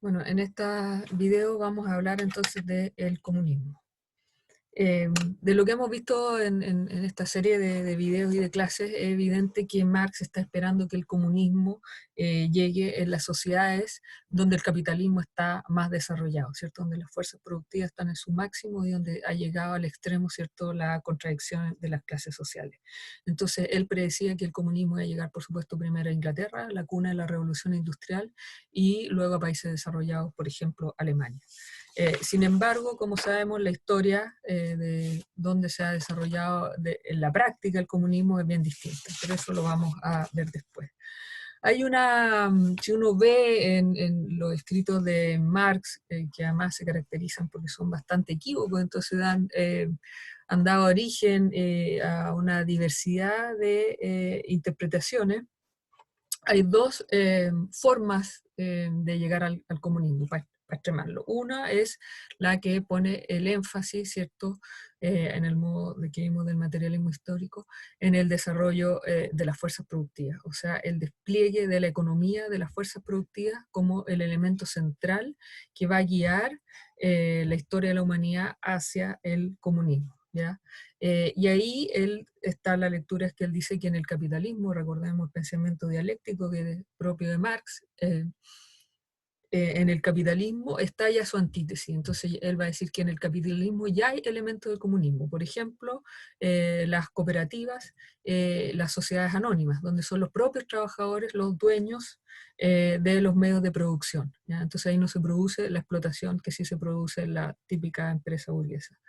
Bueno, en este video vamos a hablar entonces del comunismo. De lo que hemos visto en esta serie de videos y de clases, es evidente que Marx está esperando que el comunismo llegue en las sociedades donde el capitalismo está más desarrollado, ¿cierto? Donde las fuerzas productivas están en su máximo y donde ha llegado al extremo, ¿cierto?, la contradicción de las clases sociales. Entonces, él predecía que el comunismo iba a llegar, por supuesto, primero a Inglaterra, la cuna de la revolución industrial, y luego a países desarrollados, por ejemplo, Alemania. Sin embargo, como sabemos, la historia de dónde se ha desarrollado en la práctica el comunismo es bien distinta, pero eso lo vamos a ver después. Si uno ve en los escritos de Marx, que además se caracterizan porque son bastante equívocos, entonces han dado origen a una diversidad de interpretaciones. Hay dos formas de llegar al comunismo, para extremarlo. Una es la que pone el énfasis, ¿cierto?, en el modo de que vimos del materialismo histórico, en el desarrollo de las fuerzas productivas, o sea, el despliegue de la economía de las fuerzas productivas como el elemento central que va a guiar la historia de la humanidad hacia el comunismo, ¿ya? Y ahí está la lectura, es que él dice que en el capitalismo, recordemos el pensamiento dialéctico que es propio de Marx, en el capitalismo está ya su antítesis. Entonces él va a decir que en el capitalismo ya hay elementos del comunismo. Por ejemplo, las cooperativas, las sociedades anónimas, donde son los propios trabajadores los dueños de los medios de producción, ¿ya? Entonces ahí no se produce la explotación que sí se produce en la típica empresa burguesa.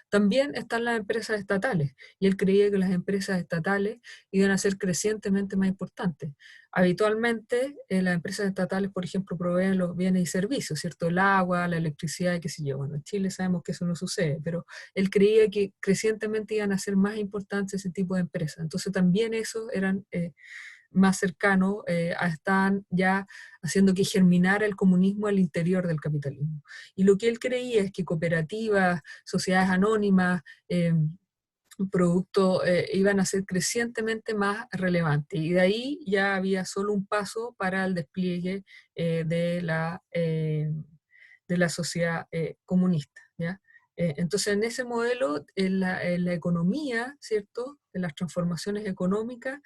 También están las empresas estatales, y él creía que las empresas estatales iban a ser crecientemente más importantes. Habitualmente, las empresas estatales, por ejemplo, proveen los bienes y servicios, ¿cierto? El agua, la electricidad y qué sé yo. Bueno, en Chile sabemos que eso no sucede, pero él creía que crecientemente iban a ser más importantes ese tipo de empresas. Entonces también esos eran más cercanos están ya haciendo que germinara el comunismo al interior del capitalismo. Y lo que él creía es que cooperativas, sociedades anónimas, productos iban a ser crecientemente más relevantes. Y de ahí ya había solo un paso para el despliegue de la sociedad comunista, ¿ya? Entonces, en ese modelo, en la economía, ¿cierto?, en las transformaciones económicas,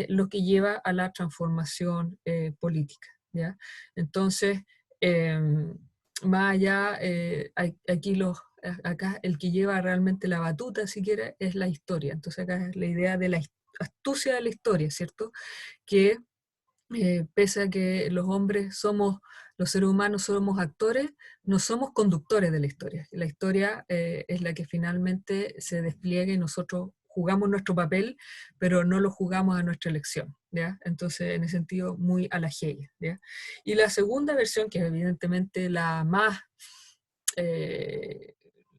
lo que lleva a la transformación política, ¿ya? Entonces, eh, más allá, acá el que lleva realmente la batuta, si quiere, es la historia. Entonces acá es la idea de la astucia de la historia, ¿cierto? Que pese a que los seres humanos somos actores, no somos conductores de la historia. La historia es la que finalmente se despliega y nosotros jugamos nuestro papel, pero no lo jugamos a nuestra elección, ¿ya? Entonces, en ese sentido, muy a la Hegel, ¿ya? Y la segunda versión, que es evidentemente eh,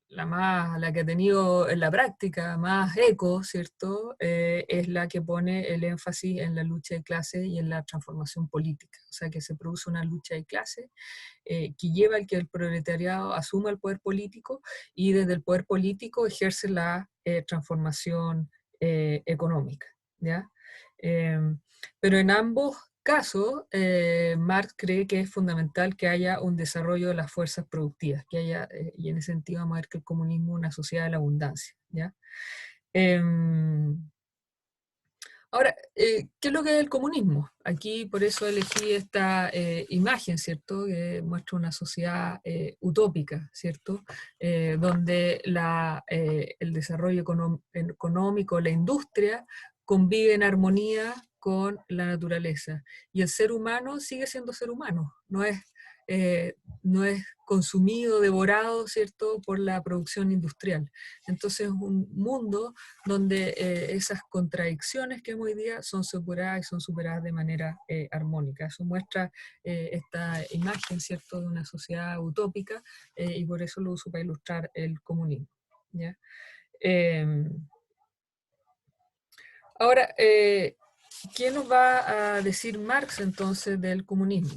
la que ha tenido en la práctica más eco, ¿cierto? Es la que pone el énfasis en la lucha de clases y en la transformación política. O sea, que se produce una lucha de clases que lleva al que el proletariado asuma el poder político y desde el poder político ejerce la transformación económica, ¿ya? Eh, pero en ambos casos, Marx cree que es fundamental que haya un desarrollo de las fuerzas productivas, que haya, y en ese sentido vamos a ver que el comunismo es una sociedad de la abundancia, ¿ya? Eh, Ahora, ¿qué es lo que es el comunismo? Aquí por eso elegí esta imagen, ¿cierto? Que muestra una sociedad utópica, ¿cierto? Donde el desarrollo económico, la industria, convive en armonía con la naturaleza. Y el ser humano sigue siendo ser humano, eh, no es consumido, devorado, ¿cierto?, por la producción industrial. Entonces es un mundo donde esas contradicciones que hoy día son superadas y son superadas de manera armónica. Eso muestra esta imagen, ¿cierto?, de una sociedad utópica y por eso lo uso para ilustrar el comunismo, ¿ya? Eh, Ahora, ¿qué nos va a decir Marx entonces del comunismo?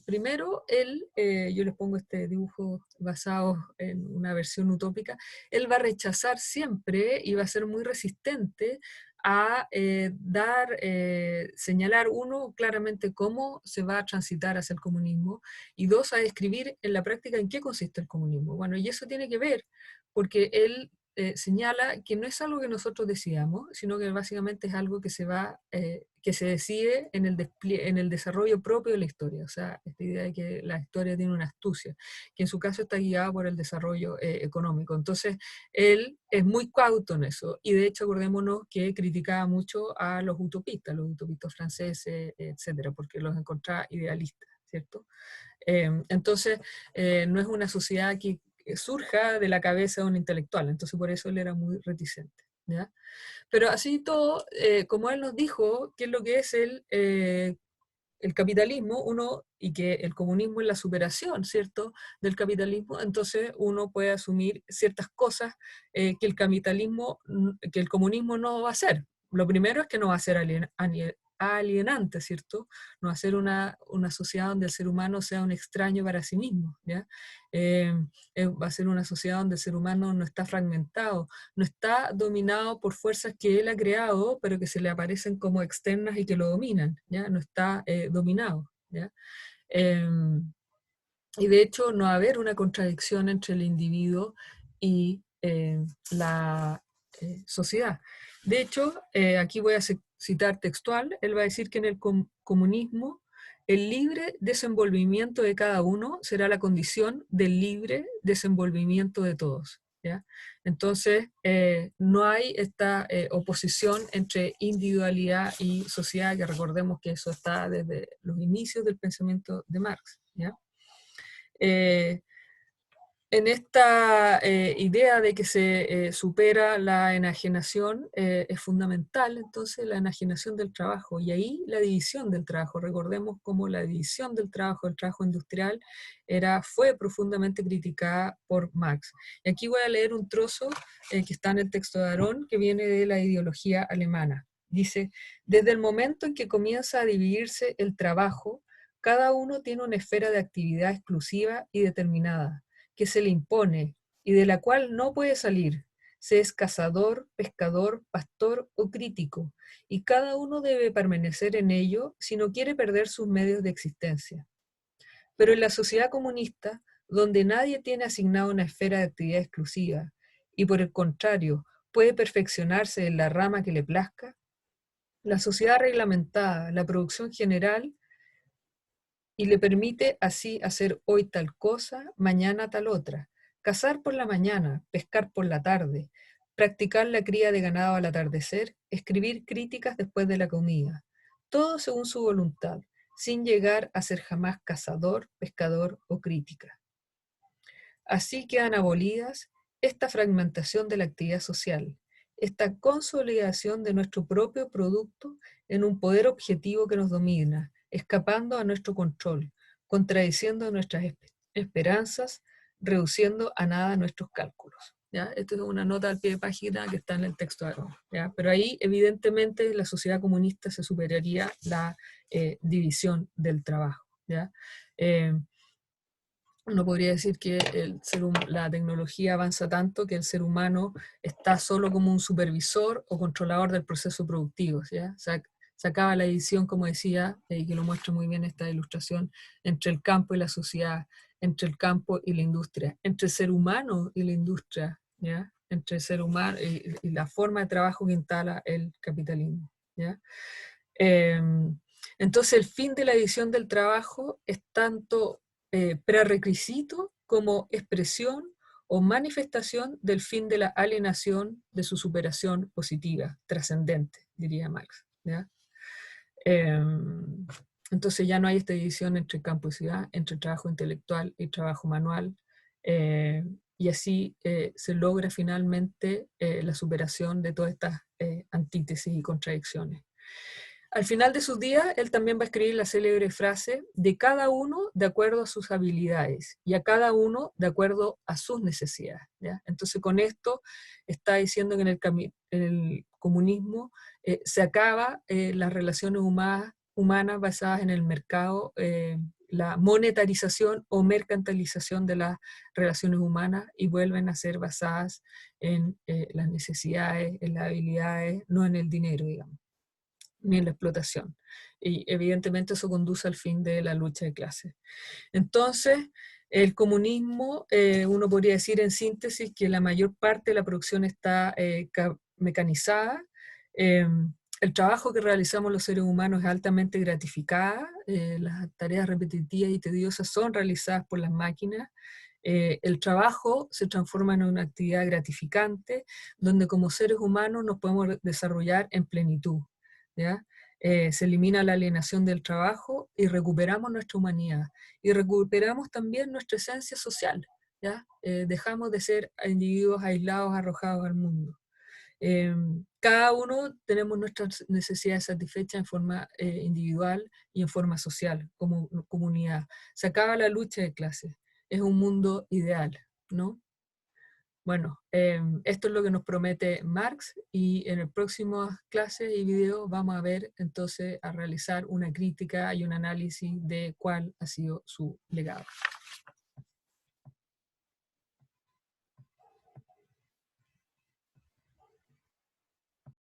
Primero, yo les pongo este dibujo basado en una versión utópica, él va a rechazar siempre y va a ser muy resistente a señalar, uno, claramente cómo se va a transitar hacia el comunismo, y dos, a describir en la práctica en qué consiste el comunismo. Bueno, y eso tiene que ver porque él señala que no es algo que nosotros decidamos, sino que básicamente es algo que que se decide en en el desarrollo propio de la historia. O sea, esta idea de que la historia tiene una astucia, que en su caso está guiada por el desarrollo económico. Entonces, él es muy cauto en eso, y de hecho acordémonos que criticaba mucho a los utopistas franceses, etcétera, porque los encontraba idealistas, ¿cierto? Entonces, no es una sociedad que surja de la cabeza de un intelectual, entonces por eso él era muy reticente, ¿ya? Pero así todo, como él nos dijo, qué es lo que es el capitalismo, y que el comunismo es la superación, ¿cierto?, del capitalismo, entonces uno puede asumir ciertas cosas que que el comunismo no va a hacer. Lo primero es que no va a ser alienante, ¿cierto? No va a ser una sociedad donde el ser humano sea un extraño para sí mismo, ¿ya? Eh, Va a ser una sociedad donde el ser humano no está fragmentado, no está dominado por fuerzas que él ha creado, pero que se le aparecen como externas y que lo dominan, ¿ya? No está dominado, ¿ya? Eh, y de hecho no va a haber una contradicción entre el individuo y la sociedad. De hecho, aquí voy a citar textual, él va a decir que en el comunismo el libre desenvolvimiento de cada uno será la condición del libre desenvolvimiento de todos, ¿ya? Entonces, no hay esta oposición entre individualidad y sociedad, que recordemos que eso está desde los inicios del pensamiento de Marx, ¿ya? Eh, en esta idea de que se supera la enajenación, es fundamental entonces la enajenación del trabajo, y ahí la división del trabajo. Recordemos cómo la división del trabajo industrial, fue profundamente criticada por Marx. Y aquí voy a leer un trozo que está en el texto de Aron, que viene de la ideología alemana. Dice: desde el momento en que comienza a dividirse el trabajo, cada uno tiene una esfera de actividad exclusiva y determinada, que se le impone y de la cual no puede salir. Se es cazador, pescador, pastor o crítico, y cada uno debe permanecer en ello si no quiere perder sus medios de existencia. Pero en la sociedad comunista, donde nadie tiene asignado una esfera de actividad exclusiva, y por el contrario, puede perfeccionarse en la rama que le plazca, la sociedad reglamentada, la producción general, y le permite así hacer hoy tal cosa, mañana tal otra, cazar por la mañana, pescar por la tarde, practicar la cría de ganado al atardecer, escribir críticas después de la comida, todo según su voluntad, sin llegar a ser jamás cazador, pescador o crítica. Así quedan abolidas esta fragmentación de la actividad social, esta consolidación de nuestro propio producto en un poder objetivo que nos domina, escapando a nuestro control, contradiciendo nuestras esperanzas, reduciendo a nada nuestros cálculos. ¿Ya? Esto es una nota al pie de página que está en el texto de Aron, ¿ya? Pero ahí, evidentemente, la sociedad comunista se superaría la división del trabajo, ¿ya? Uno podría decir que la tecnología avanza tanto que el ser humano está solo como un supervisor o controlador del proceso productivo, ¿ya? Se acaba la división, como decía, y que lo muestra muy bien esta ilustración, entre el campo y la sociedad, entre el campo y la industria, entre el ser humano y la industria, ¿ya? Entre el ser humano y la forma de trabajo que instala el capitalismo, ¿ya? Entonces, el fin de la división del trabajo es tanto prerequisito como expresión o manifestación del fin de la alienación, de su superación positiva, trascendente, diría Marx, ¿ya? Entonces ya no hay esta división entre campo y ciudad, entre trabajo intelectual y trabajo manual, y así se logra finalmente la superación de todas estas antítesis y contradicciones. Al final de sus días, él también va a escribir la célebre frase: de cada uno de acuerdo a sus habilidades y a cada uno de acuerdo a sus necesidades, ¿ya? Entonces, con esto está diciendo que en el comunismo se acaba las relaciones humanas basadas en el mercado la monetarización o mercantilización de las relaciones humanas y vuelven a ser basadas en las necesidades, en las habilidades, no en el dinero, digamos, ni en la explotación. Y evidentemente eso conduce al fin de la lucha de clases. Entonces, el comunismo, uno podría decir en síntesis que la mayor parte de la producción está mecanizada. El trabajo que realizamos los seres humanos es altamente gratificado. Las tareas repetitivas y tediosas son realizadas por las máquinas. El trabajo se transforma en una actividad gratificante, donde como seres humanos nos podemos desarrollar en plenitud, ¿ya? Se elimina la alienación del trabajo y recuperamos nuestra humanidad. Y recuperamos también nuestra esencia social, ¿ya? Dejamos de ser individuos aislados, arrojados al mundo. Cada uno tenemos nuestras necesidades satisfechas en forma individual y en forma social, como comunidad. Se acaba la lucha de clases. Es un mundo ideal, ¿no? Bueno, esto es lo que nos promete Marx y en las próximas clases y videos vamos a ver entonces a realizar una crítica y un análisis de cuál ha sido su legado.